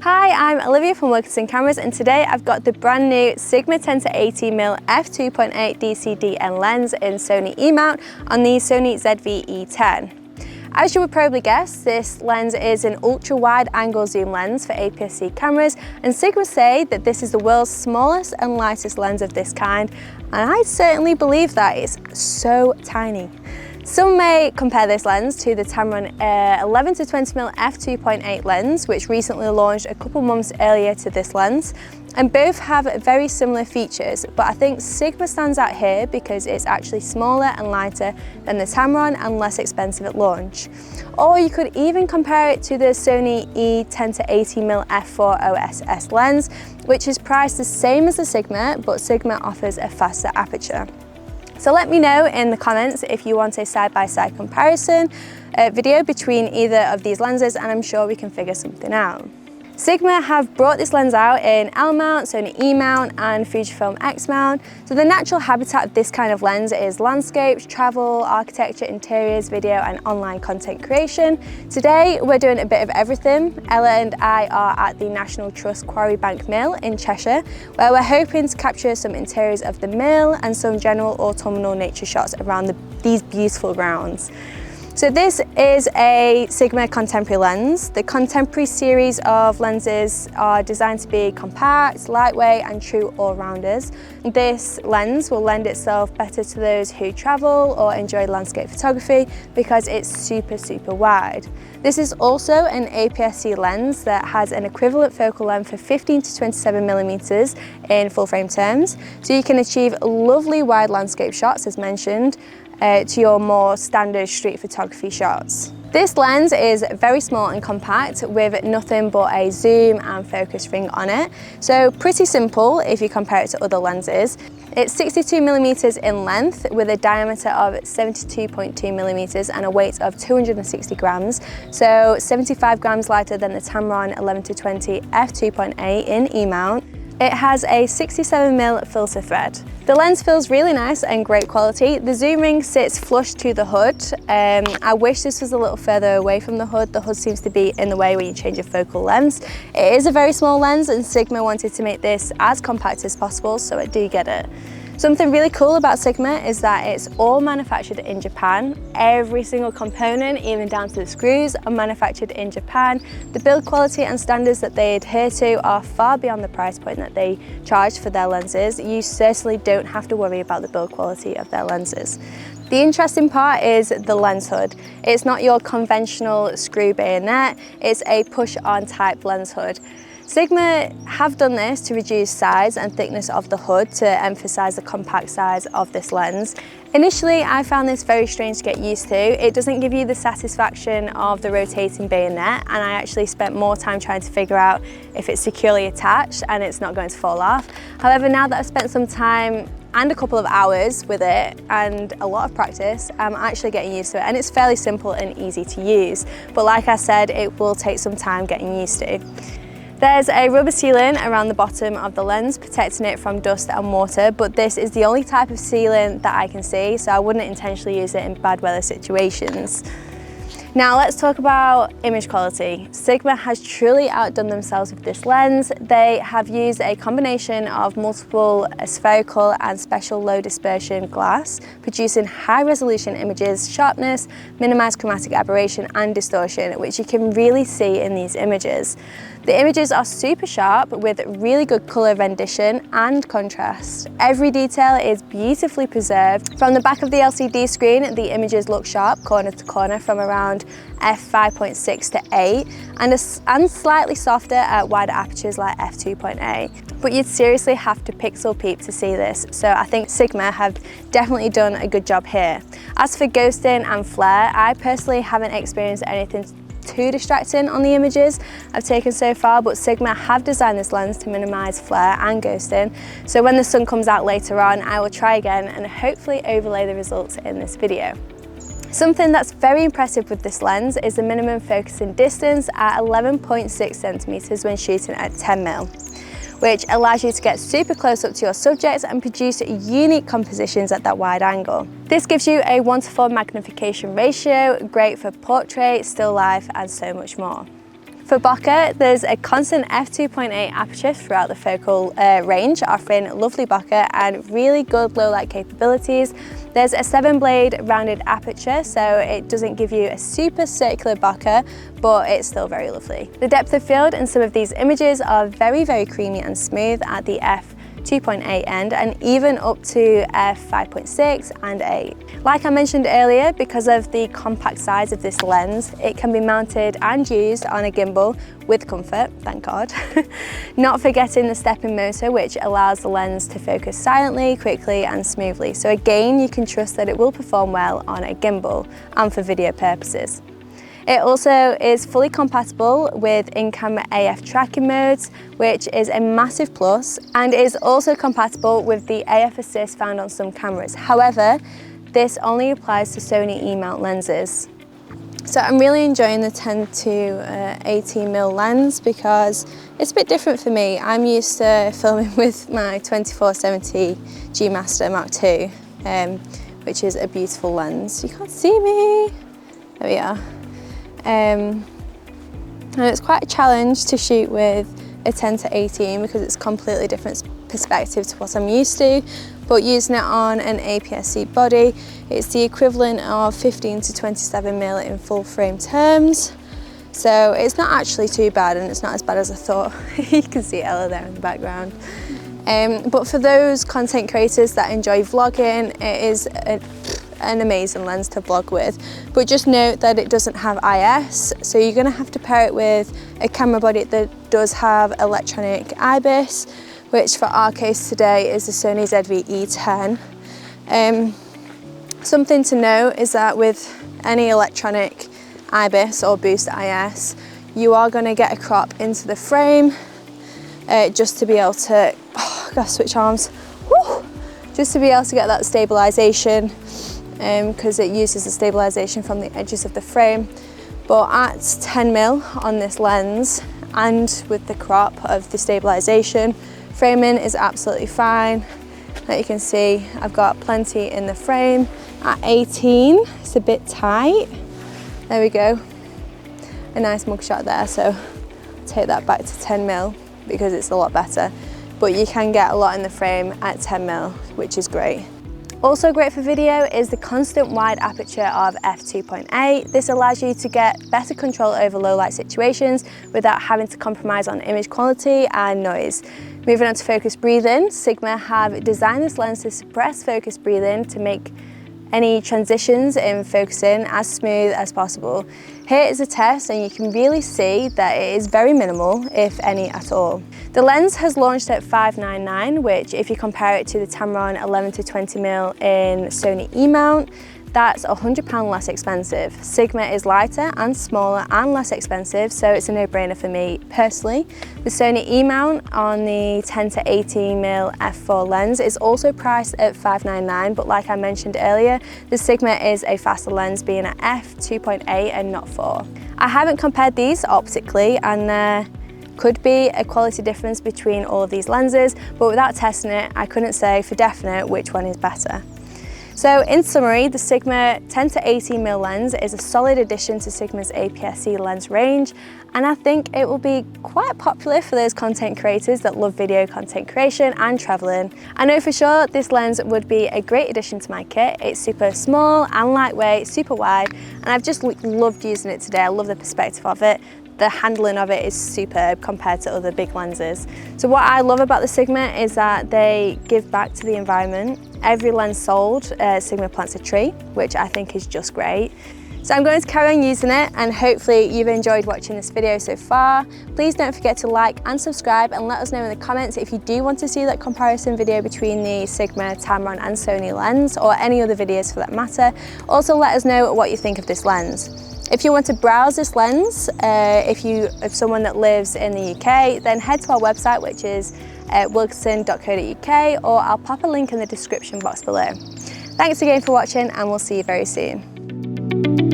Hi, I'm Olivia from Wilkinson Cameras, and today I've got the brand new Sigma 10-18mm F2.8 DCDN lens in Sony E mount on the Sony ZV-E10. As you would probably guess, this lens is an ultra wide angle zoom lens for APS-C cameras, and Sigma say that this is the world's smallest and lightest lens of this kind, and I certainly believe that. It's so tiny. Some may compare this lens to the Tamron 11-20mm F2.8 lens, which recently launched a couple months earlier to this lens, and both have very similar features, but I think Sigma stands out here because it's actually smaller and lighter than the Tamron and less expensive at launch. Or you could even compare it to the Sony E 10-18mm F2.8 lens, which is priced the same as the Sigma, but Sigma offers a faster aperture. So let me know in the comments if you want a side-by-side comparison video between either of these lenses, and I'm sure we can figure something out. Sigma have brought this lens out in L mount, Sony E mount and Fujifilm X mount. So the natural habitat of this kind of lens is landscapes, travel, architecture, interiors, video and online content creation. Today we're doing a bit of everything. Ella and I are at the National Trust Quarry Bank Mill in Cheshire, where we're hoping to capture some interiors of the mill and some general autumnal nature shots around these beautiful grounds. So this is a Sigma Contempory lens. The Contempory series of lenses are designed to be compact, lightweight and true all-rounders. This lens will lend itself better to those who travel or enjoy landscape photography because it's super wide. This is also an APS-C lens that has an equivalent focal length of 15 to 27mm in full frame terms, so you can achieve lovely wide landscape shots as mentioned, to your more standard street photography shots. This lens is very small and compact with nothing but a zoom and focus ring on it, so pretty simple if you compare it to other lenses. It's 62mm in length with a diameter of 72.2mm and a weight of 260 grams, so 75 grams lighter than the Tamron 11-20 F2.8 in E mount. It has a 67mm filter thread. The lens feels really nice and great quality. The zoom ring sits flush to the hood. I wish this was a little further away from the hood. The hood seems to be in the way when you change your focal length. It is a very small lens and Sigma wanted to make this as compact as possible, so I do get it. Something really cool about Sigma is that it's all manufactured in Japan. Every single component, even down to the screws, are manufactured in Japan. The build quality and standards that they adhere to are far beyond the price point that they charge for their lenses. You certainly don't have to worry about the build quality of their lenses. The interesting part is the lens hood. It's not your conventional screw bayonet, it's a push-on type lens hood. Sigma have done this to reduce size and thickness of the hood to emphasize the compact size of this lens. Initially, I found this very strange to get used to. It doesn't give you the satisfaction of the rotating bayonet, and I actually spent more time trying to figure out if it's securely attached and it's not going to fall off. However, now that I've spent some time and a couple of hours with it and a lot of practice, I'm actually getting used to it, and it's fairly simple and easy to use. But like I said, it will take some time getting used to. There's a rubber sealant around the bottom of the lens protecting it from dust and water, but this is the only type of sealant that I can see, so I wouldn't intentionally use it in bad weather situations. Now let's talk about image quality. Sigma has truly outdone themselves with this lens. They have used a combination of multiple spherical and special low dispersion glass, producing high resolution images, sharpness, minimized chromatic aberration and distortion, which you can really see in these images. The images are super sharp with really good color rendition and contrast. Every detail is beautifully preserved. From the back of the LCD screen, the images look sharp corner to corner from around f5.6 to 8 and slightly softer at wider apertures like f2.8. But you'd seriously have to pixel peep to see this, so I think Sigma have definitely done a good job here. As for ghosting and flare, I personally haven't experienced anything too distracting on the images I've taken so far, but Sigma have designed this lens to minimize flare and ghosting, so when the sun comes out later on, I will try again and hopefully overlay the results in this video. Something that's very impressive with this lens is the minimum focusing distance at 11.6 centimeters when shooting at 10mm, which allows you to get super close up to your subjects and produce unique compositions at that wide angle. This gives you a 1:4 magnification ratio, great for portrait, still life and so much more. For bokeh, there's a constant f2.8 aperture throughout the focal range, offering lovely bokeh and really good low light capabilities. There's a 7-blade rounded aperture, so it doesn't give you a super circular bokeh, but it's still very lovely. The depth of field in some of these images are very, very creamy and smooth at the f2.8 end, and even up to f5.6 and 8. Like I mentioned earlier, because of the compact size of this lens, it can be mounted and used on a gimbal with comfort, thank God. Not forgetting the stepping motor, which allows the lens to focus silently, quickly and smoothly. So again, you can trust that it will perform well on a gimbal and for video purposes. It also is fully compatible with in-camera AF tracking modes, which is a massive plus, and is also compatible with the AF assist found on some cameras. However, this only applies to Sony E mount lenses. So I'm really enjoying the 10-18mm lens because it's a bit different for me. I'm used to filming with my 24-70 G Master Mark II, which is a beautiful lens. You can't see me. There we are. And it's quite a challenge to shoot with a 10-18 because it's a completely different perspective to what I'm used to, but using it on an APS-C body, it's the equivalent of 15 to 27mm in full frame terms. So it's not actually too bad, and it's not as bad as I thought. You can see Ella there in the background. But for those content creators that enjoy vlogging, it is an amazing lens to vlog with, but just note that it doesn't have IS, so you're going to have to pair it with a camera body that does have electronic IBIS, which for our case today is the Sony ZV-E10. Something to note is that with any electronic IBIS or boost IS, you are going to get a crop into the frame just to be able to, I've got to switch arms, just to be able to get that stabilisation, because it uses the stabilisation from the edges of the frame. But at 10mm on this lens and with the crop of the stabilisation, framing is absolutely fine. Like you can see, I've got plenty in the frame. At 18, it's a bit tight. There we go. A nice mugshot there, so take that back to 10mm because it's a lot better. But you can get a lot in the frame at 10mm, which is great. Also great for video is the constant wide aperture of f2.8. This allows you to get better control over low light situations without having to compromise on image quality and noise. Moving on to focus breathing, Sigma have designed this lens to suppress focus breathing to make any transitions in focusing as smooth as possible. Here is a test, and you can really see that it is very minimal, if any at all. The lens has launched at $599, which if you compare it to the Tamron 11-20mm in Sony E mount, that's £100 less expensive. Sigma is lighter and smaller and less expensive, so it's a no-brainer for me personally. The Sony E mount on the 10-18mm f4 lens is also priced at $599, but like I mentioned earlier, the Sigma is a faster lens, being at f2.8 and not 4. I haven't compared these optically, and there could be a quality difference between all of these lenses, but without testing it, I couldn't say for definite which one is better. So in summary, the Sigma 10-18mm lens is a solid addition to Sigma's APS-C lens range, and I think it will be quite popular for those content creators that love video content creation and traveling. I know for sure this lens would be a great addition to my kit. It's super small and lightweight, super wide, and I've just loved using it today. I love the perspective of it. The handling of it is superb compared to other big lenses. So what I love about the Sigma is that they give back to the environment. Every lens sold, Sigma plants a tree, which I think is just great. So I'm going to carry on using it, and hopefully you've enjoyed watching this video so far. Please don't forget to like and subscribe, and let us know in the comments if you do want to see that comparison video between the Sigma, Tamron and Sony lens, or any other videos for that matter. Also let us know what you think of this lens. If you want to browse this lens, if you're someone that lives in the UK, then head to our website, which is wilkinson.co.uk, or I'll pop a link in the description box below. Thanks again for watching, and we'll see you very soon.